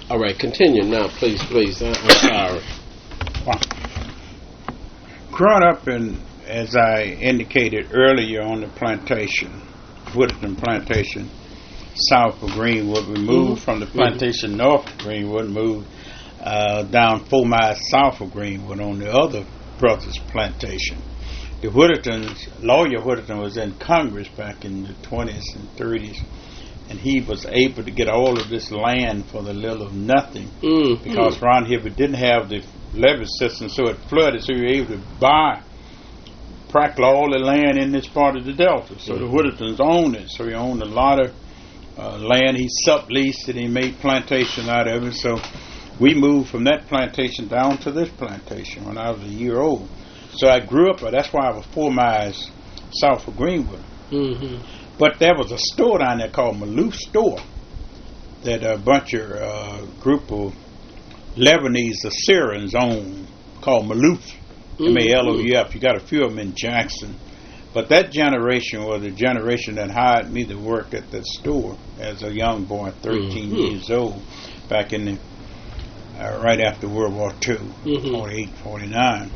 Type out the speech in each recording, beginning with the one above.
All right, continue now, please. I'm sorry. Well, growing up as I indicated earlier on the plantation, Woodton Plantation, south of Greenwood, we moved from the plantation north of Greenwood, moved down 4 miles south of Greenwood on the other brother's plantation. The Whittertons, Lawyer Whitterton was in Congress back in the 20s and 30s, and he was able to get all of this land for the little of nothing because around here we didn't have the levee system, so it flooded, so you were able to buy practically all the land in this part of the Delta. So the Whittertons owned it, so he owned a lot of land. He subleased it, he made plantation out of it, so we moved from that plantation down to this plantation when I was a year old. So I grew up, that's why I was 4 miles south of Greenwood. But there was a store down there called Maloof Store that a bunch of group of Lebanese Assyrians owned, called Maloof, M-A-L-O-U-F. You got a few of them in Jackson. But that generation was the generation that hired me to work at that store as a young boy, 13 years old, back in the right after World War II, 48, 49.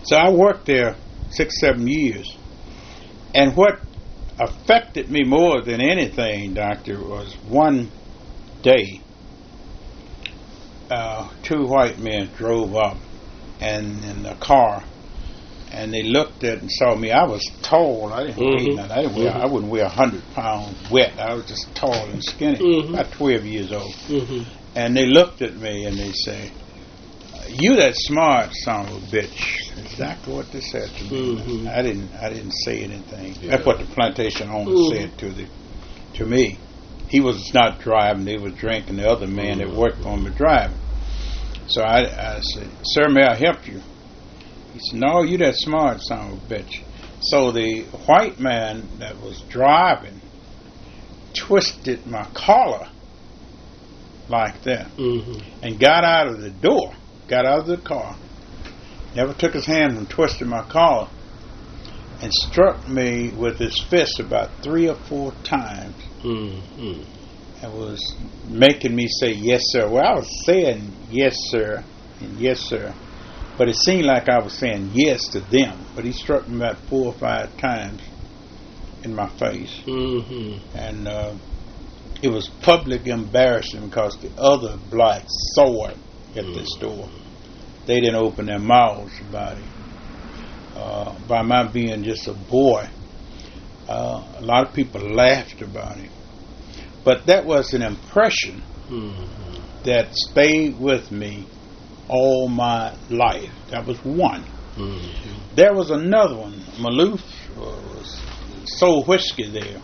So I worked there 6-7 years. And what affected me more than anything, Doctor, was one day, 2 white men drove up and in a car, and they looked at and saw me. I was tall. I didn't weigh nothing. I wouldn't weigh 100 pounds wet. I was just tall and skinny, about 12 years old. And they looked at me and they say, "You that smart son of a bitch." Exactly what they said to me. I didn't say anything. That's what the plantation owner said to me. He was not driving; they was drinking. The other man that worked for him was driving. So I said, "Sir, may I help you?" He said, "No, you that smart son of a bitch." So the white man that was driving twisted my collar like that and got out of the door, got out of the car, never took his hand from twisting my collar, and struck me with his fist about 3 or 4 times. And was making me say yes sir. Well, I was saying yes sir and yes sir, but it seemed like I was saying yes to them. But he struck me about 4 or 5 times in my face. And it was public embarrassment because the other blacks saw it at the store. They didn't open their mouths about it. By my being just a boy, a lot of people laughed about it. But that was an impression that stayed with me all my life. That was one. There was another one. Maloof sold whiskey there.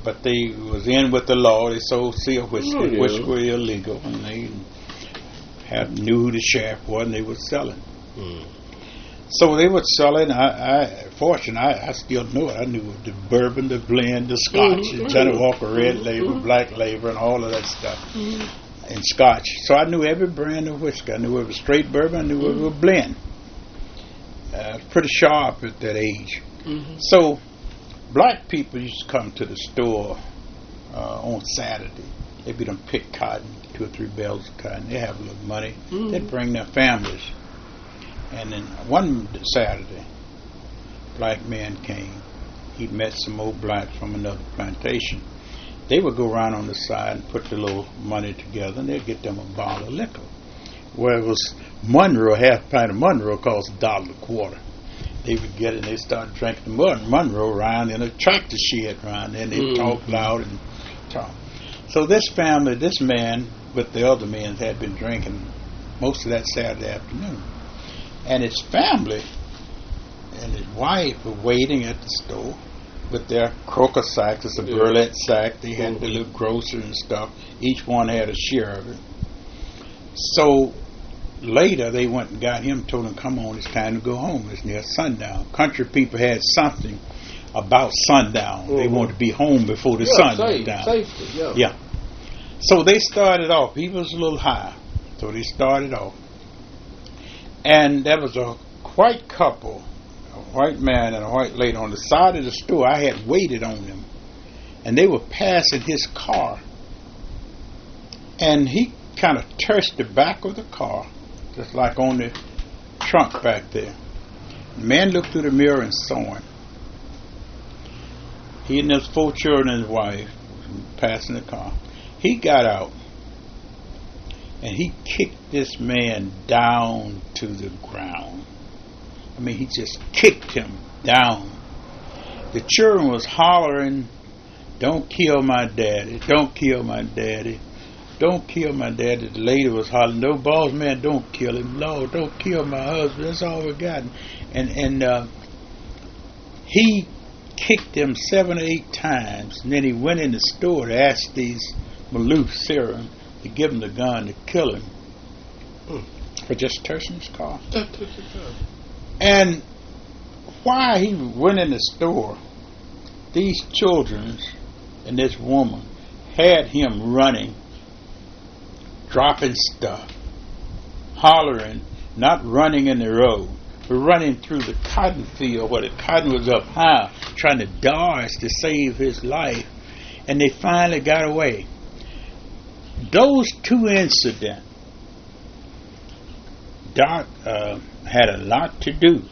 But they was in with the law. They sold seal whiskey. Whiskey was illegal, and they knew who the sheriff was, and they were selling. So they were selling. I still know it. I knew the bourbon, the blend, the scotch, the Johnny Walker Red Label, Black Label, and all of that stuff, and scotch. So I knew every brand of whiskey. I knew it was straight bourbon. I knew it was blend. Pretty sharp at that age. So black people used to come to the store on Saturday. They'd be done pick cotton, 2 or 3 bales of cotton. They have a little money. They'd bring their families. And then one Saturday, black man came. He met some old blacks from another plantation. They would go around on the side and put the little money together, and they'd get them a bottle of liquor. Where it was Monroe, half a pint of Monroe cost $1.25. They would get it and they'd start drinking the Monroe around in a tractor shed around there, and they'd talk loud and talk. So this family, this man with the other men had been drinking most of that Saturday afternoon. And his family and his wife were waiting at the store with their croaker sacks. It's a burlap sack. They had the little grocery and stuff. Each one had a share of it. So later they went and got him, told him, "Come on, it's time to go home. It's near sundown." Country people had something about sundown. They wanted to be home before the sun went down. Safety, yeah. So they started off. He was a little high. So they started off. And there was a white couple, a white man and a white lady on the side of the store. I had waited on them. And they were passing his car. And he kind of touched the back of the car, just like on the trunk back there. The man looked through the mirror and saw him. He and his 4 children and his wife passing the car. He got out and he kicked this man down to the ground. I mean, he just kicked him down. The children was hollering, "Don't kill my daddy, don't kill my daddy, don't kill my daddy." The lady was hollering, "No, boss man, don't kill him. Lord, don't kill my husband. That's all we got." And he kicked him 7 or 8 times, and then he went in the store to ask these Maloof Serum to give him the gun to kill him for just touching his car. And while he went in the store, these children and this woman had him running, dropping stuff, hollering, not running in the road, but running through the cotton field where the cotton was up high, trying to dodge to save his life. And they finally got away. Those 2 incidents, Doc, had a lot to do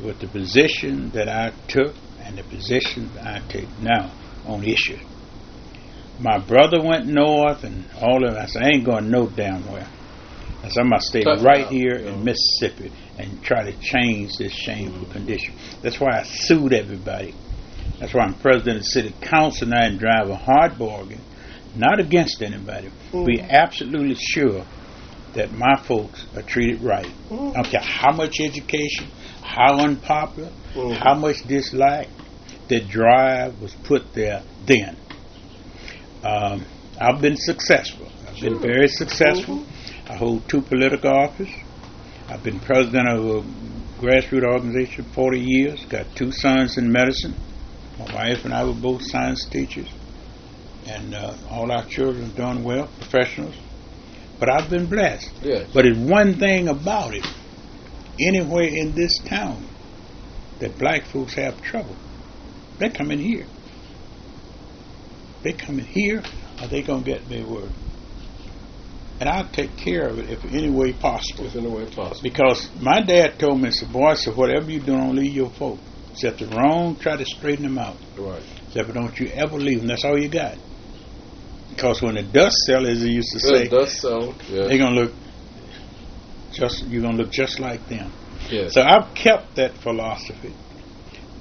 with the position that I took and the position that I take now on issues. My brother went north and all of that. I said, I ain't going no damn where. I said, I'm going to stay right here in Mississippi and try to change this shameful condition. That's why I sued everybody. That's why I'm president of the city council now and drive a hard bargain, not against anybody. Be absolutely sure that my folks are treated right. I don't care how much education, how unpopular, how much dislike. The drive was put there then. I've been successful. I've been very successful. I hold 2 political offices. I've been president of a grassroots organization 40 years. Got 2 sons in medicine. My wife and I were both science teachers. And all our children done well, professionals. But I've been blessed. Yes. But it's one thing about it. Anywhere in this town that black folks have trouble, they come in here. They come in here, or they going to get their word. And I'll take care of it if any way possible. If any way possible. Because my dad told me, said, boy, so whatever you do, don't leave your folk. If they're wrong, try to straighten them out. Right. But don't you ever leave them. That's all you got. Because when the dust settles, as they used to say, dust settle, yeah, they're gonna look you're gonna look just like them. Yes. So I've kept that philosophy,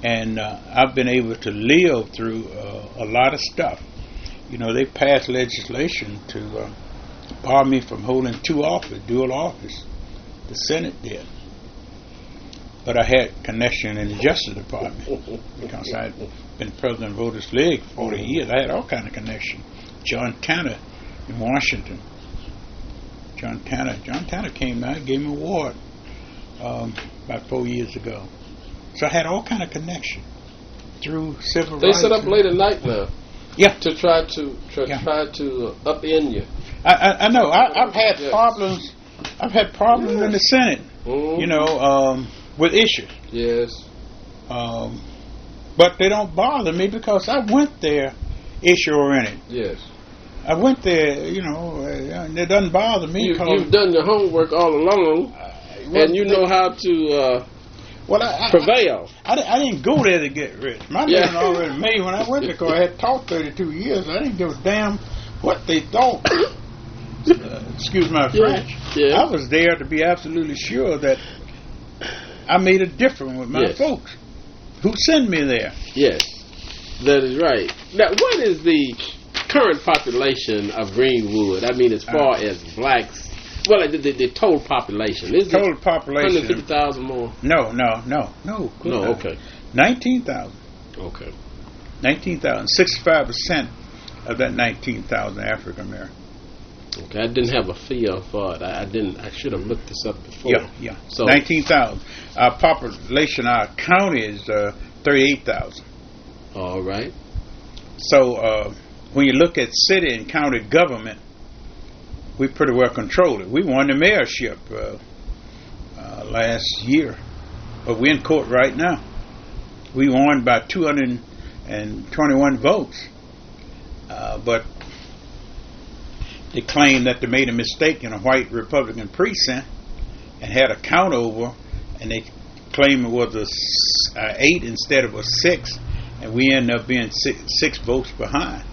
and I've been able to live through a lot of stuff. You know, they passed legislation to bar me from holding 2 offices, dual office. The Senate did. But I had connection in the Justice Department because I'd been president of Voters League for 40 years. I had all kind of connection. John Tanner in Washington. John Tanner came out and gave me an award about 4 years ago. So I had all kind of connection through civil rights. They sit up late at night now. Yeah. To try to upend you. I know. I've had problems. I've had problems in the Senate. You know, with issues. Yes. But they don't bother me because I went there issue oriented. Yes. I went there, you know, and it doesn't bother me. You've done your homework all along, and you know how to prevail. I didn't go there to get rich. My living already made when I went there because I had taught 32 years. I didn't give a damn what they thought. Excuse my French. Yeah. I was there to be absolutely sure that I made a difference with my folks who sent me there. Yes, that is right. Now, what is the current population of Greenwood? I mean, as far as blacks, well, the total population. Is total population 150,000 more? No. Okay. 19,000. Okay. 19,000. 65% of that 19,000 African American. Okay, I didn't have a feel for it. I should have looked this up before. Yeah. So 19,000. Our population, our county is 38,000. All right. So when you look at city and county government, we pretty well control it. We won the mayorship last year, but we're in court right now. We won by 221 votes, but They claimed that they made a mistake in a white Republican precinct and had a count over, and they claimed it was a 8 instead of a 6, and we ended up being six votes behind.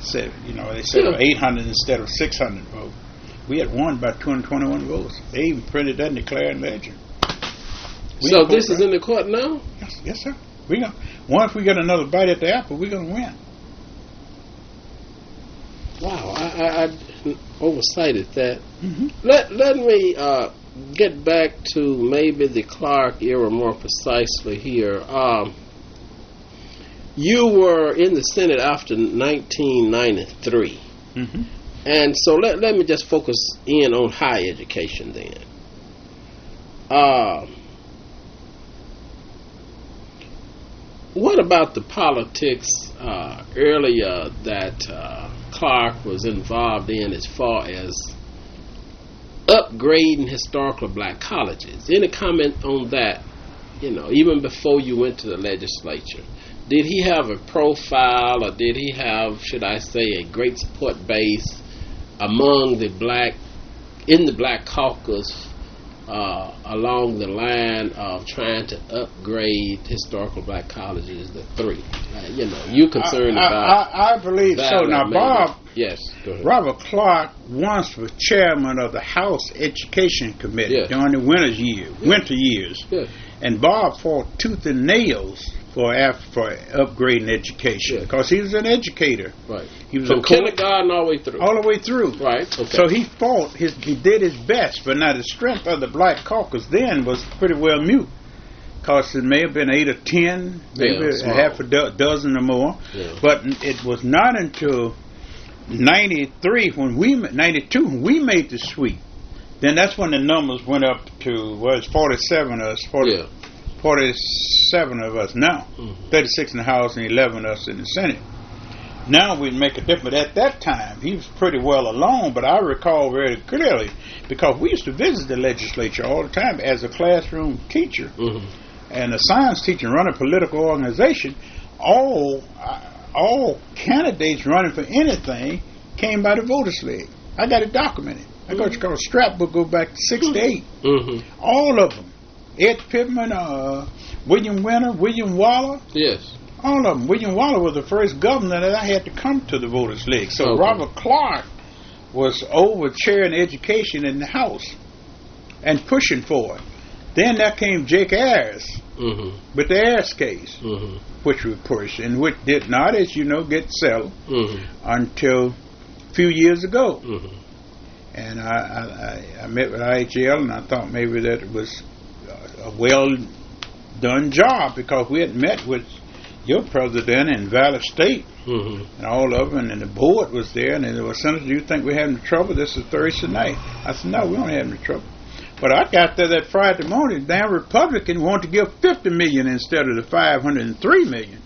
Said, they said 800 instead of 600 votes. We had won by 221 votes. They even printed that in the Clarion Ledger. So this is in the court now? Yes, sir. Once we get another bite at the apple, we're going to win. Wow, I oversighted that. Mm-hmm. Let me get back to maybe the Clark era more precisely here. You were in the Senate after 1993. Mm-hmm. And so let me just focus in on higher education then. What about the politics earlier that Clark was involved in as far as upgrading historical black colleges? Any comment on that, even before you went to the legislature? Did he have a profile, or did he have, should I say, a great support base among the black caucus along the line of trying to upgrade historical black colleges to 3? You concerned about I believe that? So. Now, maybe. Bob, yes, go ahead. Robert Clark once was chairman of the House Education Committee during the winter years. Yes. And Bob fought tooth and nails for upgrading education because he was an educator. Right. He was from kindergarten all the way through. All the way through. Right. Okay. So he fought. He did his best, but now the strength of the black caucus then was pretty well mute. Because it may have been 8 or 10, maybe a half a dozen or more. Yeah. But it was not until 92 when we made the sweep. Then that's when the numbers went up to 47 of us. 47 of us now. Mm-hmm. 36 in the House and 11 of us in the Senate. Now we'd make a difference. At that time, he was pretty well alone, but I recall very clearly because we used to visit the legislature all the time as a classroom teacher. Mm-hmm. And a science teacher run a political organization. All candidates running for anything came by the Voters League. I got it documented. I got what's called a scrap book, go back to 6 to 8. Mm-hmm. All of them. Ed Pittman, William Winter, William Waller. Yes. All of them. William Waller was the first governor that I had to come to the Voters League. So Robert Clark was over chairing education in the House and pushing for it. Then there came Jake Ayers with the Ayers case, which we pushed, and which did not, as you know, get settled until a few years ago. Mm-hmm. And I met with IHL, and I thought maybe that it was a well-done job because we had met with your president in Valley State and all of them, and the board was there, and they were, Senator, do you think we're having trouble? This is Thursday night. I said, no, we don't have any trouble. But I got there that Friday morning, the damn Republican wanted to give $50 million instead of the $503 million.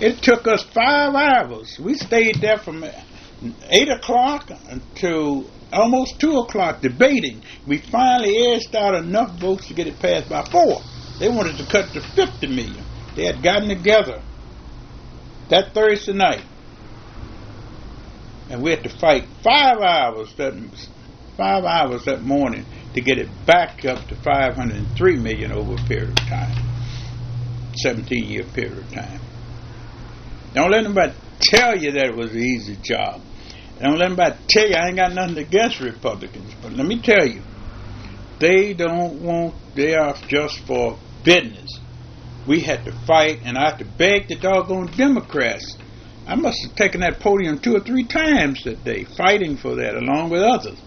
It took us 5 hours. We stayed there from 8 o'clock until almost 2 o'clock debating. We finally edged out enough votes to get it passed by 4. They wanted to cut to $50 million. They had gotten together that Thursday night, and we had to fight 5 hours that morning to get it back up to $503 million over a period of time, 17-year period of time. Don't let anybody tell you that it was an easy job. Don't let anybody tell you I ain't got nothing against Republicans, but let me tell you, they are just for business. We had to fight, and I had to beg the doggone Democrats. I must have taken that podium 2 or 3 times that day, fighting for that along with others.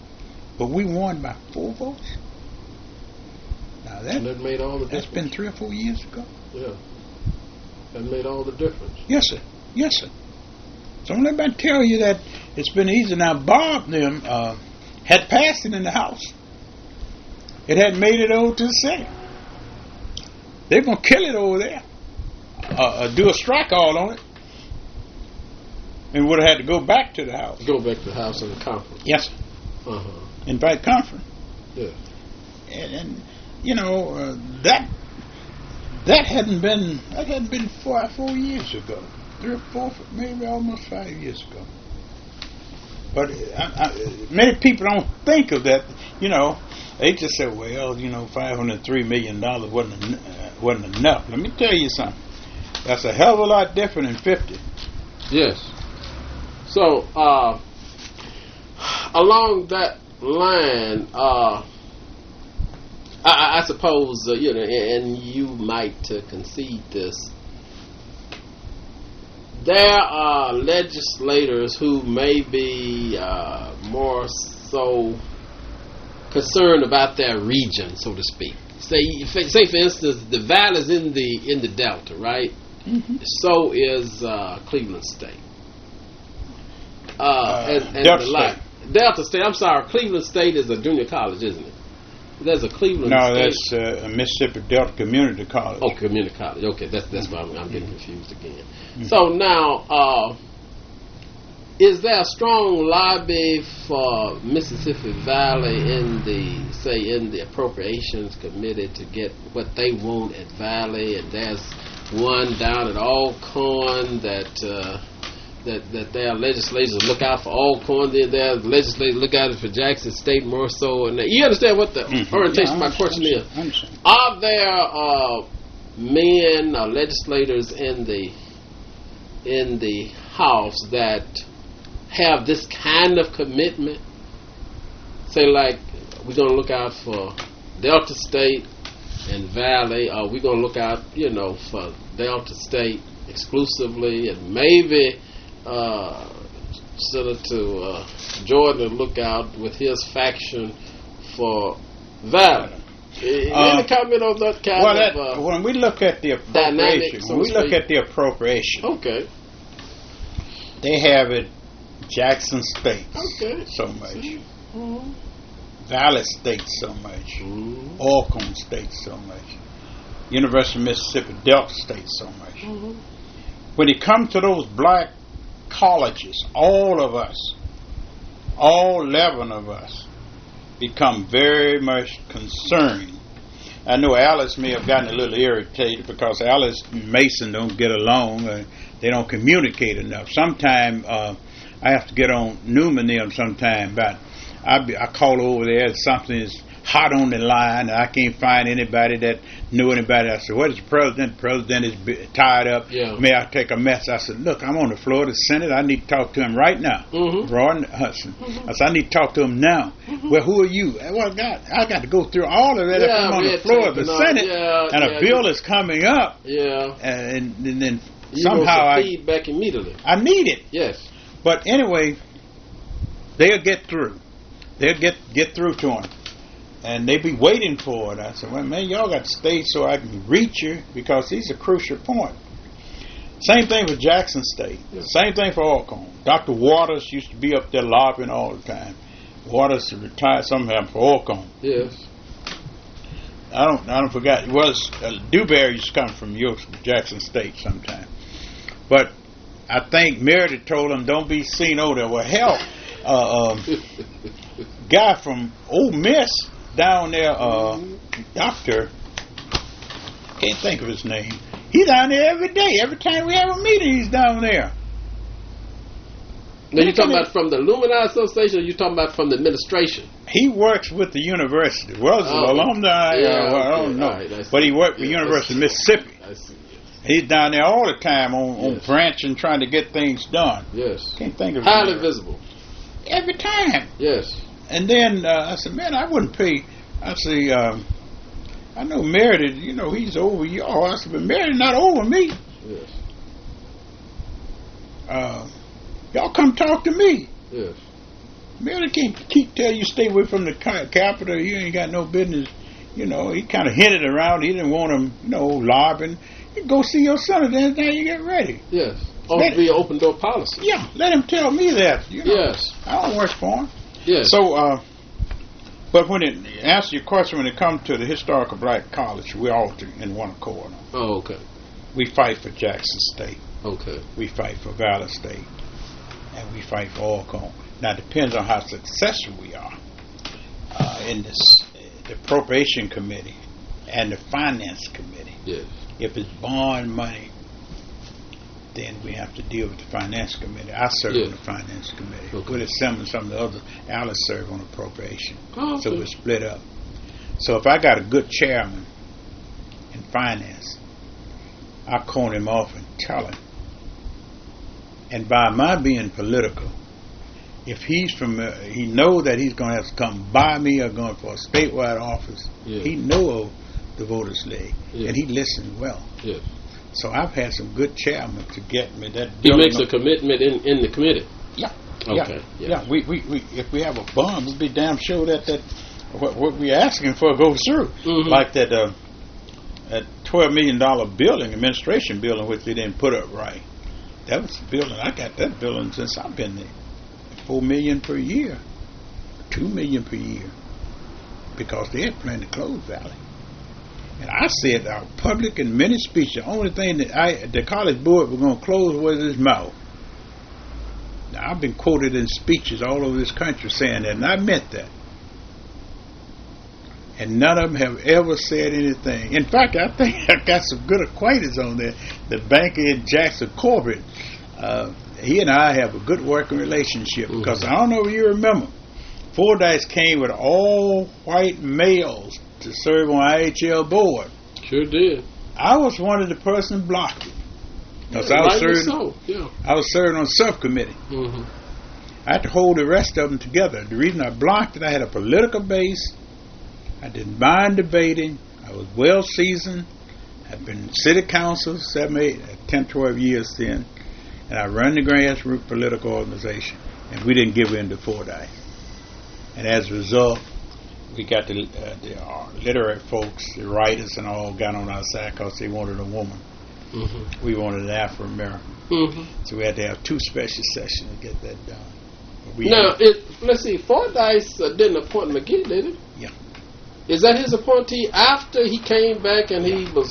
But we won by 4 votes. Now that made all the difference. That's been 3 or 4 years ago. Yeah. That made all the difference. Yes, sir. Yes, sir. So don't let anybody tell you that it's been easy. Now, Bob them had passed it in the House. It hadn't made it over to the Senate. They're going to kill it over there. Do a strike all on it. And would have had to go back to the House. Go back to the House and the conference. Yes, sir. Invite conference. Yeah. And you know, that hadn't been 4 years ago. 3 or 4, maybe almost 5 years ago. But many people don't think of that. They just say, well, $503 million wasn't enough. Let me tell you something. That's a hell of a lot different than 50. Yes. So, along that line, I suppose, and you might concede this, there are legislators who may be more so concerned about their region, so to speak. Say for instance, the Valley is in the Delta, right? Mm-hmm. So is Cleveland State. And Delta State. Delta State. I'm sorry, Cleveland State is a junior college, isn't it? There's a Cleveland State. No, that's Mississippi Delta Community College. Oh, community college. Okay, that's why I'm getting confused again. Mm-hmm. So now, is there a strong lobby for Mississippi Valley in the Appropriations Committee to get what they want at Valley? And there's one down at Alcorn that their legislators look out for Alcorn. Their legislators look out for Jackson State more so. And you understand what the orientation of my question is? Are there men or legislators in the House that have this kind of commitment? Say, like, we're going to look out for Delta State and Valley, or we're going to look out, for Delta State exclusively, and maybe Senator Jordan to look out with his faction for Valley. Any comment on that kind of when we look at the appropriation, okay, they have it Jackson State okay. so much, mm-hmm. Valley State so much, mm-hmm. Alcorn State so much, University of Mississippi Delta State so much. Mm-hmm. When it comes to those black colleges, all of us, all 11 of us, become very much concerned. I know Alice may have gotten a little irritated because Alice and Mason don't get along. They don't communicate enough. Sometimes I have to get on Newman them sometime, but I call over there, something is hot on the line, and I can't find anybody that knew anybody. I said, what is the president? The president is tied up. Yeah. May I take a message? I said, look, I'm on the floor of the Senate. I need to talk to him right now. Mm-hmm. Ron Hudson. Mm-hmm. I said, I need to talk to him now. Mm-hmm. Well, who are you? Well, I got to go through all of that if I'm on the floor of the Senate, and a bill is coming up. Yeah. And then you somehow feedback immediately. I need it. Yes. But anyway, they'll get through. They'll get through to him. And they be waiting for it. I said, well, man, y'all got to stay so I can reach you, because these are crucial point. Same thing with Jackson State. Yeah. Same thing for Alcorn. Dr. Waters used to be up there lobbying all the time. Waters retired somehow for Alcorn. Yes. I don't forget. It was Dewberry used to come from Jackson State sometime. But I think Meredith told him, don't be seen over there. Well, hell, guy from Ole Miss down there, doctor, can't think of his name. He's down there every day. Every time we have a meeting, he's down there. Now, you're talking about from the Alumni Association, or you're talking about from the administration? He works with the university. Well, it's an alumni. I don't know. Right, but he worked with the University of Mississippi. I see. He's down there all the time on branching, trying to get things done. Yes. Can't think of his highly name. Visible. Every time. Yes. And then I said, man, I wouldn't pay. I say, I know Meredith, he's over y'all. I said, but Meredith not over me. Yes. Y'all come talk to me. Yes. Meredith can't tell you stay away from the Capitol. You ain't got no business. He kind of hinted around. He didn't want him, lobbying. You go see your senator anytime you get ready. Yes. Or be an open door policy. Yeah, let him tell me that. Yes. I don't work for him. Yes. So, but when it answer your question, when it comes to the historical black college, we're all in one accord. Oh, okay. We fight for Jackson State. Okay. We fight for Valley State, and we fight for Alcorn. Now, it depends on how successful we are in the Appropriation Committee and the Finance Committee. Yes. If it's bond money, then we have to deal with the finance committee. I serve on the finance committee. Okay. Willie Simmons, some of the other Alice serve on appropriation. Oh, okay. So we're split up. So if I got a good chairman in finance, I call him off and tell him. And by my being political, if he's from, he know that he's going to have to come by me or going for a statewide office. Yeah. He know of the Voters League, and he listens well. Yeah. So I've had some good chairmen to get me that. He makes a commitment in the committee. Yeah. Okay. Yeah. We if we have a bond, we'll be damn sure that what we're asking for goes through. Mm-hmm. Like that $12 million building, administration building, which they didn't put up right. That was the building. I got that building since I've been there. $4 million per year, $2 million per year, because they had planned to close Valley. And I said out public in many speeches, the only thing that the college board was going to close was his mouth. Now, I've been quoted in speeches all over this country saying that, and I meant that. And none of them have ever said anything. In fact, I think I got some good acquaintance on there. The banker in Jackson, Corbett, he and I have a good working relationship, because I don't know if you remember, Fordyce came with all white males to serve on IHL board. Sure did. I was one of the person blocked it, because I was serving on subcommittee. Mm-hmm. I had to hold the rest of them together. The reason I blocked it, I had a political base. I didn't mind debating. I was well seasoned. I'd been city council 7, 8, 10, 12 years then. And I run the grassroots political organization. And we didn't give in to Fordyce. And as a result, we got the literary folks, the writers and all, got on our side because they wanted a woman. Mm-hmm. We wanted an Afro-American. Mm-hmm. So we had to have 2 special sessions to get that done. Let's see, Fordyce didn't appoint McGee, did he? Yeah. Is that his appointee after he came back and he was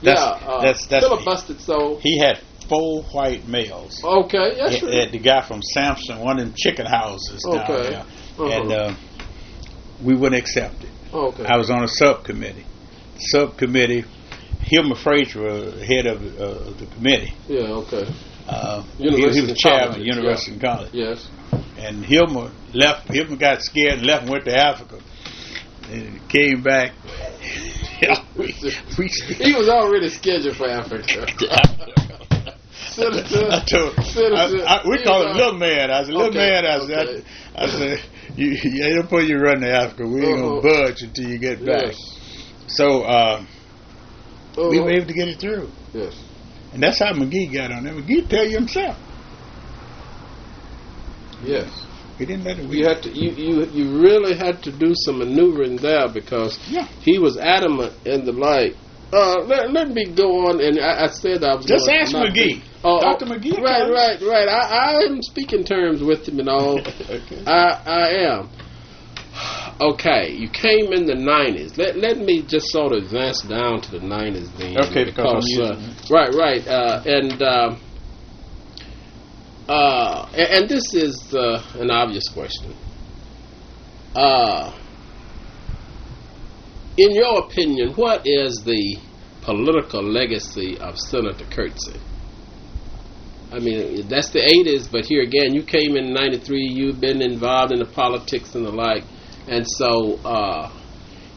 that's filibustered? So he had 4 white males. Okay, that's true. The guy from Sampson, one of them chicken houses down there, and we wouldn't accept it. Okay. I was on a subcommittee. Hilmer Frazier was head of the committee. Yeah, okay. He was chairman of University College. Yes. And Hilmer left. Hilmer got scared and left and went to Africa. And came back. He was already scheduled for Africa. We call him little man. I said, little man. I said, you ain't put you run to Africa. We ain't gonna budge until you get back. Yes. So we were able to get it through. Yes. And that's how McGee got on there. McGee tell you himself. Yes. He didn't let it. You really had to do some maneuvering there, because he was adamant in the light. Let me go on, and I said I was just ask McGee. Dr. McGee. Right. I am speaking terms with him and all. Okay. I am. Okay, you came in the 90s. Let me just sort of advance down to the 90s then. Okay, because right. And this is an obvious question. In your opinion, what is the political legacy of Senator Coetzee? I mean, that's the 80s, but here again, you came in 93, you've been involved in the politics and the like, and so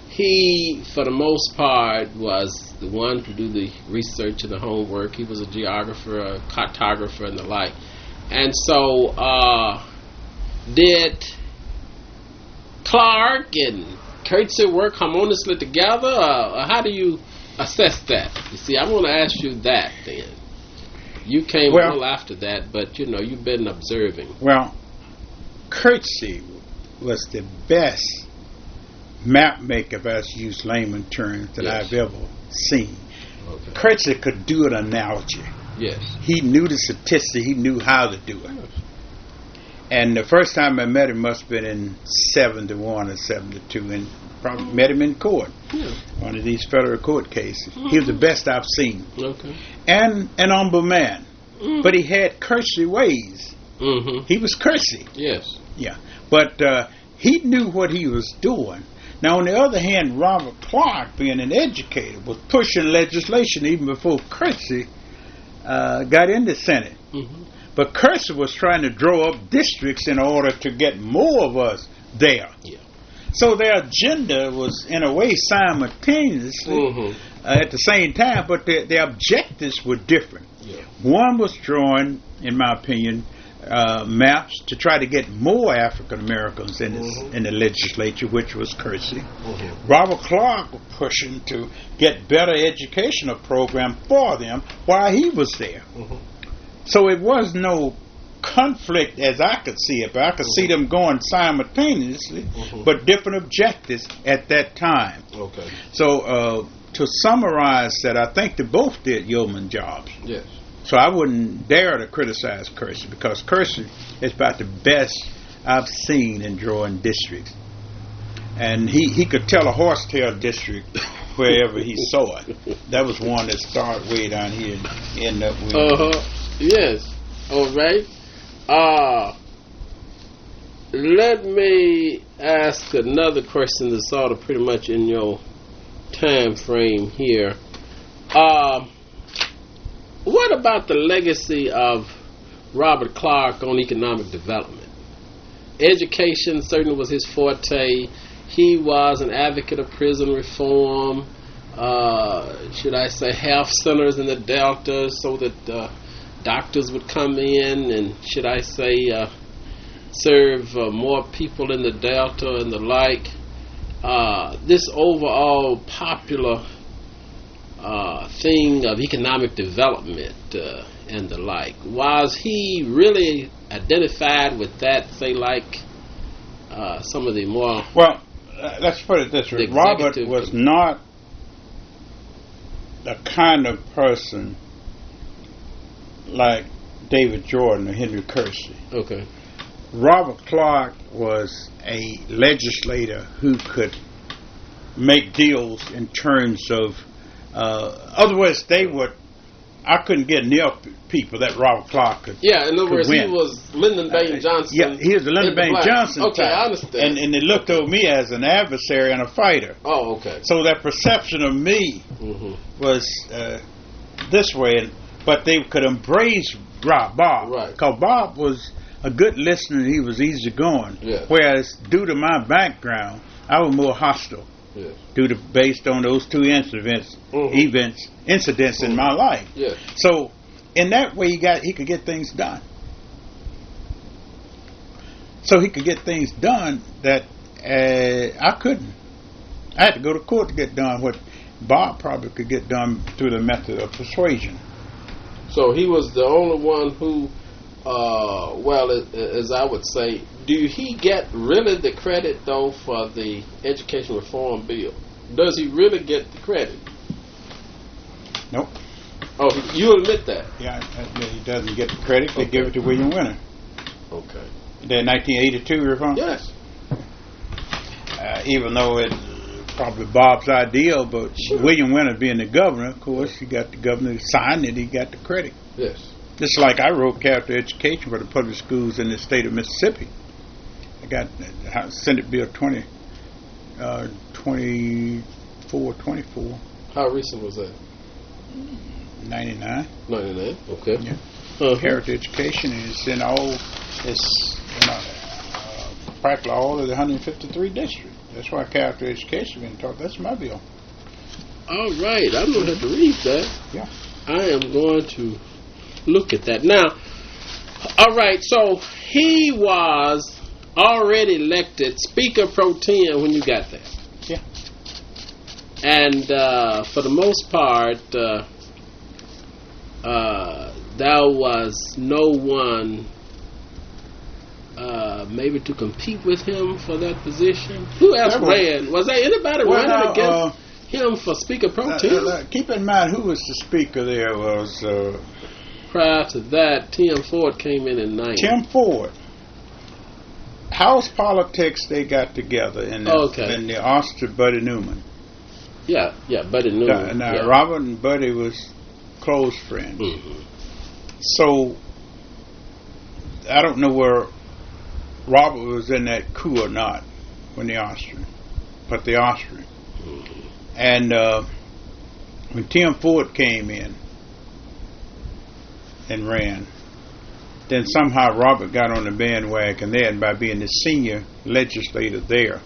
he, for the most part, was the one to do the research and the homework. He was a geographer, a cartographer, and the like. And so, did Clark and Coetzee work harmoniously together? How do you assess that? You see, I want to ask you that then. You came a little after that, but you've been observing. Well, Coetzee was the best map maker, if I use layman terms, that I've ever seen. Okay. Coetzee could do an analogy. Yes. He knew the statistics. He knew how to do it. Yes. And the first time I met him must have been in 71 or 72, and probably met him in court. Yeah. One of these federal court cases. Mm-hmm. He was the best I've seen. Okay. And an humble man. Mm-hmm. But he had Coetzee ways. Mm-hmm. He was Coetzee. Yes. Yeah. But he knew what he was doing. Now, on the other hand, Robert Clark, being an educator, was pushing legislation even before Coetzee got in the Senate. Mm-hmm. But Kersey was trying to draw up districts in order to get more of us there. Yeah. So their agenda was, in a way, simultaneously at the same time, but their objectives were different. Yeah. One was drawing, in my opinion, maps to try to get more African Americans in the legislature, which was Kersey. Mm-hmm. Robert Clark was pushing to get better educational program for them while he was there. Mm-hmm. So it was no conflict as I could see it, but I could see them going simultaneously, but different objectives at that time. Okay. So to summarize that, I think they both did yeoman jobs. Yes. So I wouldn't dare to criticize Kersey, because Kersey is about the best I've seen in drawing districts. And he could tell a horsetail district wherever he saw it. That was one that started way down here and ended up with... Yes. All right. Let me ask another question that's sort of pretty much in your time frame here. What about the legacy of Robert Clark on economic development? Education certainly was his forte. He was an advocate of prison reform. Should I say health centers in the Delta, so that doctors would come in and, should I say, serve more people in the Delta and the like. This overall popular thing of economic development and the like, was he really identified with that, say, like some of the more... Well, let's put it this way. Robert was not the kind of person like David Jordan or Henry Kersey. Okay. Robert Clark was a legislator who could make deals in terms of otherwise they would... I couldn't get near people that Robert Clark could. Yeah, in other words, he was Lyndon Baines Johnson. Yeah, he was the Lyndon Baines Johnson type. Okay, I understand. And they looked over me as an adversary and a fighter. Oh, okay. So that perception of me was this way, but they could embrace Bob. Right. Because Bob was a good listener. He was easygoing. Yes. Whereas, due to my background, I was more hostile. Yes. Based on those two incidents in my life. Yes. So in that way, he could get things done. So he could get things done that I couldn't. I had to go to court to get done what Bob probably could get done through the method of persuasion. So he was the only one who, as I would say, do he get really the credit, though, for the education reform bill? Does he really get the credit? Nope. Oh, you admit that? Yeah, he doesn't get the credit. They give it to William Winter. Okay. The 1982 reform? Yes. Even though it's probably Bob's ideal, but sure. William Winter being the governor, of course, he got the governor who signed it, he got the credit. Yes. Just like I wrote character education for the public schools in the state of Mississippi. I got Senate Bill 24. How recent was that? 99. 99, okay. Yeah. Character education is in practically all of the 153 districts. That's why character education is being taught. That's my bill. All right. I'm going to have to read that. Yeah. I am going to look at that. Now, all right, so he was already elected Speaker Pro Tem when you got there. Yeah. And for the most part, there was no one maybe to compete with him for that position. Who else ran? Was there anybody running against him for Speaker Pro Tem? Keep in mind who was the Speaker there was... prior to that, Tim Ford came in 90. Tim Ford. House politics, they got together in the Austin Buddy Newman. Yeah, Buddy Newman. Now Robert and Buddy was close friends. Mm-hmm. So, I don't know where Robert was in that coup or not when the Austrian. Mm-hmm. And when Tim Ford came in, and ran. Then somehow Robert got on the bandwagon there, and by being the senior legislator there,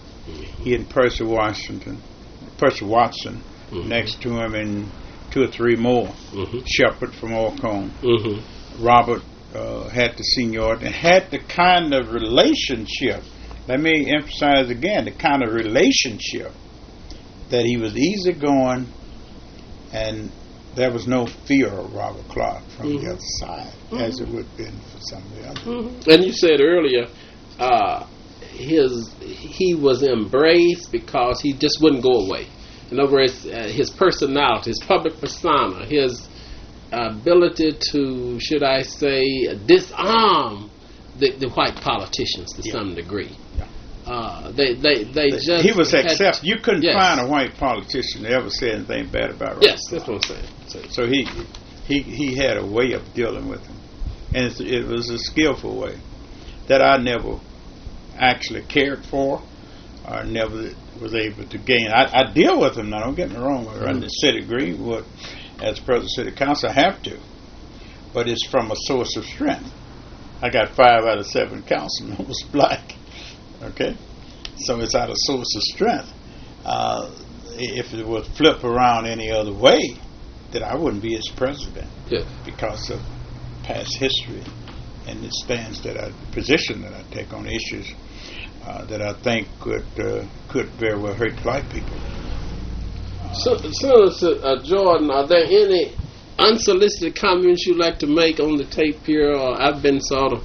he and Percy Watson next to him, and 2 or 3 more, Shepard from Orcombe. Robert had the seniority and had the kind of relationship. Let me emphasize again, the kind of relationship that he was easygoing, and there was no fear of Robert Clark from the other side, as it would have been for some of the others. And you said earlier, he was embraced because he just wouldn't go away. In other words, his personality, his public persona, his ability to, should I say, disarm the white politicians to some degree. They just he was accepted. You couldn't find a white politician that ever said anything bad about Robert. Yes, that's what I'm saying. So he had a way of dealing with him, and it was a skillful way that I never actually cared for, or never was able to gain. I deal with him now. Don't get me wrong. I run the city of Greenwood as president of city council. I have to, but it's from a source of strength. I got 5 out of 7 council members black. Okay, so it's out of source of strength. If it would flip around any other way, then I wouldn't be his president because of past history and the stance position that I take on issues that I think could very well hurt black people. Jordan, are there any unsolicited comments you'd like to make on the tape here? I've been sort of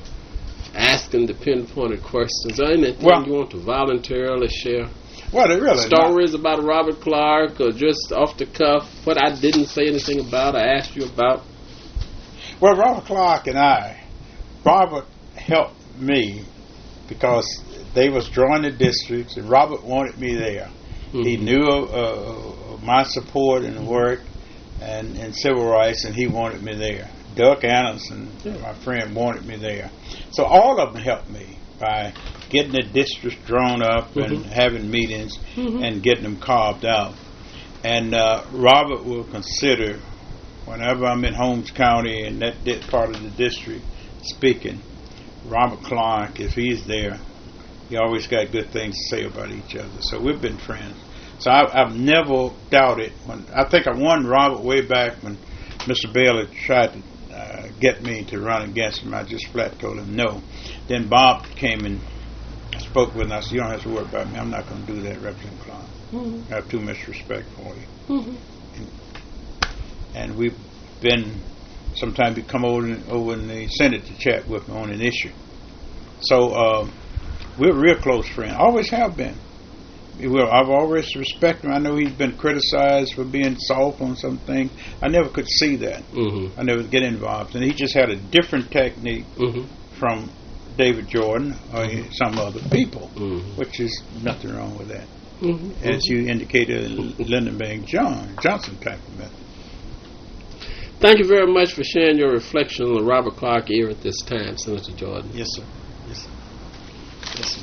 asking the pinpointed questions. Or anything you want to voluntarily share? Well, they really stories about Robert Clark, or just off the cuff, what I didn't say anything about, I asked you about? Well, Robert Clark and Robert helped me because they was drawing the districts, and Robert wanted me there. He knew of my support and work and civil rights, and he wanted me there. Doug Anderson, my friend, wanted me there. So all of them helped me by getting the districts drawn up and having meetings and getting them carved out. And Robert will consider, whenever I'm in Holmes County and that part of the district speaking, Robert Clark, if he's there, he always got good things to say about each other. So we've been friends. So I've never doubted. I think I won Robert way back when Mr. Bailey tried to get me to run against him. I just flat told him no. Then Bob came and spoke with him. I said, you don't have to worry about me. I'm not going to do that, Representative Clark. I have too much respect for you. And we've been, sometimes we come over in the Senate to chat with me on an issue. So we're real close friends. Always have been. I've always respected him. I know he's been criticized for being soft on some things. I never could see that. I never get involved. And he just had a different technique from David Jordan or some other people, which is nothing wrong with that. As you indicated, Lyndon Baines Johnson type of method. Thank you very much for sharing your reflection on the Robert Clark era at this time, Senator Jordan. Yes, sir. Yes, sir. Yes, sir.